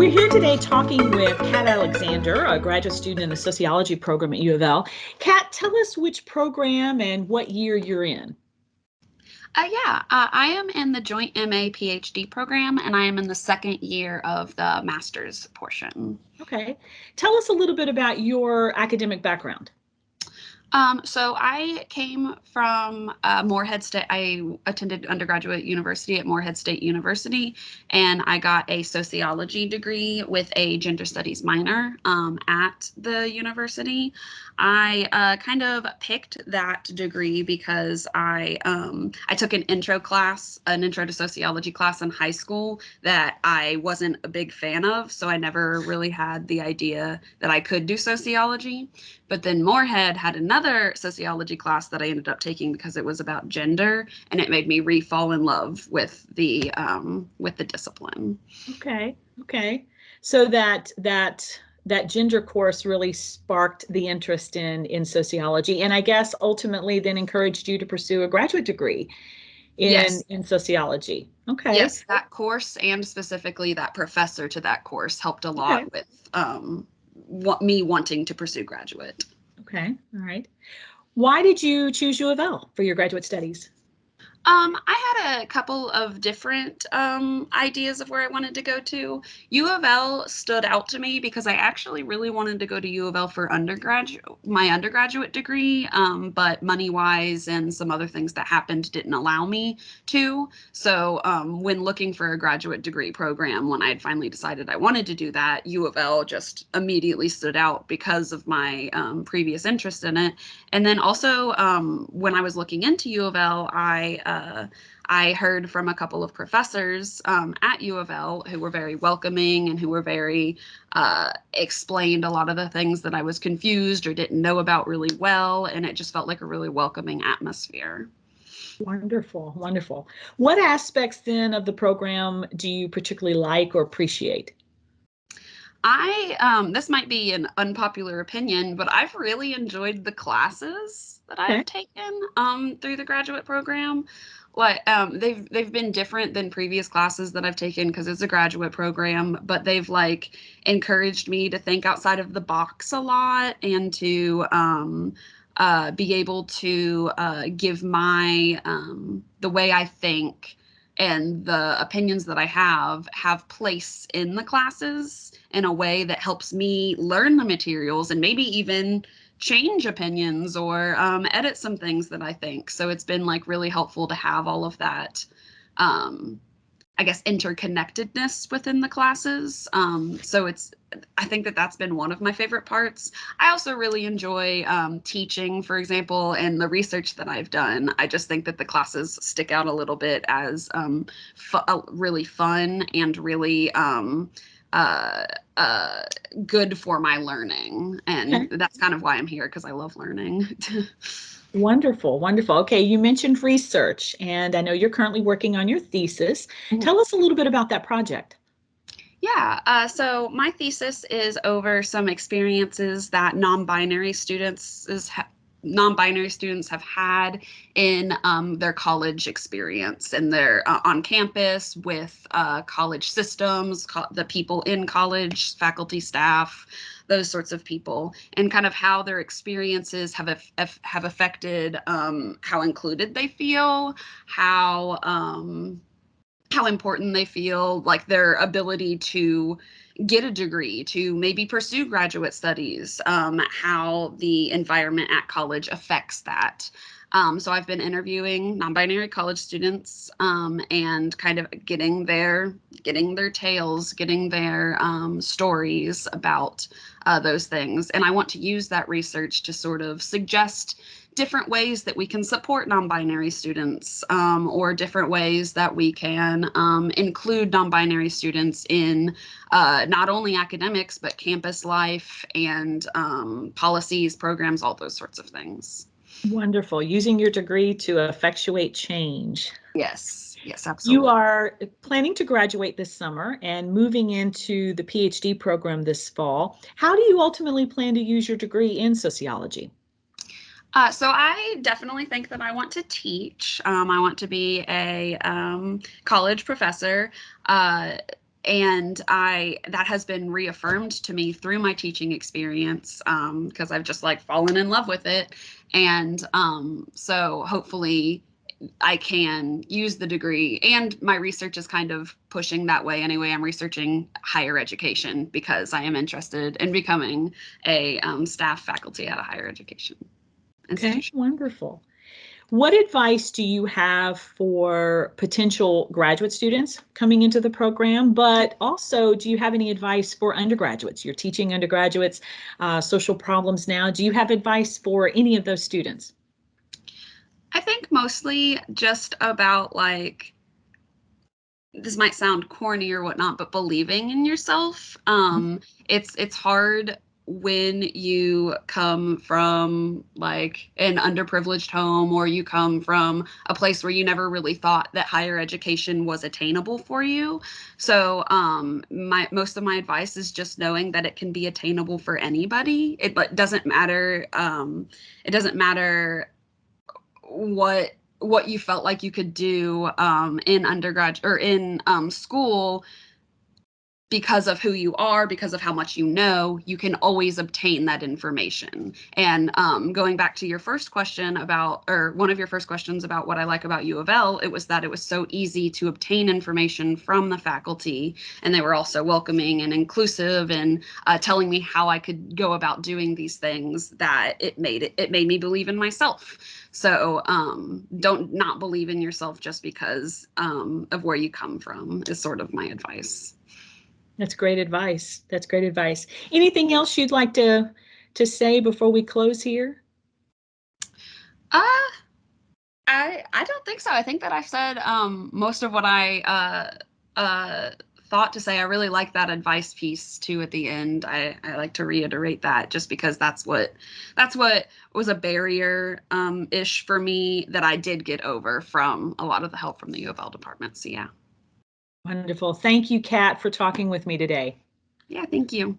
We're here today talking with Kat Alexander, a graduate student in the sociology program at U of L. Kat, tell us which program and what year you're in. I am in the joint MA PhD program, and I am in the second year of the master's portion. Okay. Tell us a little bit about your academic background. So I came from Morehead State. I attended undergraduate university at Morehead State University, and I got a sociology degree with a gender studies minor at the university. I kind of picked that degree because I took an intro to sociology class in high school that I wasn't a big fan of, so I never really had the idea that I could do sociology. But then Morehead had another sociology class that I ended up taking because it was about gender, and it made me re-fall in love with the discipline. Okay. Okay. So that gender course really sparked the interest in sociology, and I guess ultimately then encouraged you to pursue a graduate degree Yes, in sociology. Okay. yes, that course and specifically that professor to that course helped a Okay. lot with me wanting to pursue graduate. Okay. All right. Why did you choose U of L for your graduate studies? I had a couple of different ideas of where I wanted to go to. U of L stood out to me because I actually really wanted to go to U of L for my undergraduate degree, but money-wise and some other things that happened didn't allow me to. So when looking for a graduate degree program, when I had finally decided I wanted to do that, U of L just immediately stood out because of my previous interest in it. And then also when I was looking into U of L, I heard from a couple of professors at U of L who were very welcoming and who were very explained a lot of the things that I was confused or didn't know about really well, and it just felt like a really welcoming atmosphere. Wonderful, wonderful. What aspects then of the program do you particularly like or appreciate? This might be an unpopular opinion, but I've really enjoyed the classes that Okay. I've taken through the graduate program. They've been different than previous classes that I've taken because it's a graduate program, but they've like encouraged me to think outside of the box a lot and to be able to give my the way I think and the opinions that I have place in the classes in a way that helps me learn the materials and maybe even change opinions or edit some things that I think. So it's been like really helpful to have all of that, um, I guess, interconnectedness within the classes. I think that that's been one of my favorite parts. I also really enjoy teaching, for example, and the research that I've done. I just think that the classes stick out a little bit as really fun and really uh, uh, good for my learning. And Okay. that's kind of why I'm here because I love learning. Wonderful, wonderful. Okay, you mentioned research, and I know you're currently working on your thesis. Tell us a little bit about that project. So my thesis is over some experiences that non-binary students have had in their college experience and their on campus with college systems, the people in college, faculty, staff, those sorts of people, and kind of how their experiences have affected how included they feel, how important they feel, like their ability to get a degree, to maybe pursue graduate studies, how the environment at college affects that. So I've been interviewing non-binary college students and kind of getting their tales, getting their stories about those things. And I want to use that research to sort of suggest different ways that we can support non-binary students or different ways that we can include non-binary students in not only academics, but campus life and policies, programs, all those sorts of things. Wonderful. Using your degree to effectuate change. Yes, yes, You absolutely. are planning to graduate this summer and moving into the PhD program this fall. How do you ultimately plan to use your degree in sociology? So I definitely think that I want to teach. I want to be a college professor. Uh, And that has been reaffirmed to me through my teaching experience, because I've just like fallen in love with it. And so hopefully I can use the degree, and my research is kind of pushing that way anyway. I'm researching higher education because I am interested in becoming a staff faculty at a higher education Okay, institution. wonderful. What advice do you have for potential graduate students coming into the program? But also, do you have any advice for undergraduates? You're teaching undergraduates social problems now. Do you have advice for any of those students? I think mostly just about like, this might sound corny or whatnot, but believing in yourself. It's hard when you come from like an underprivileged home, or you come from a place where you never really thought that higher education was attainable for you. So my most of my advice is just knowing that it can be attainable for anybody. It doesn't matter. It doesn't matter what you felt like you could do in undergrad or in school. Because of who you are, because of how much you know, you can always obtain that information. And going back to your first question about, or one of your first questions about what I like about U of L, it was that it was so easy to obtain information from the faculty, and they were also welcoming and inclusive, and telling me how I could go about doing these things, that it made me believe in myself. So don't not believe in yourself just because of where you come from is sort of my advice. That's great advice. That's great advice. Anything else you'd like to say before we close here? Uh, I don't think so. I think that I've said most of what I thought to say. I really like that advice piece too at the end. I like to reiterate that just because that's what was a barrier ish for me that I did get over from a lot of the help from the U of L department. So yeah. Wonderful. Thank you, Kat, for talking with me today. Yeah, thank you.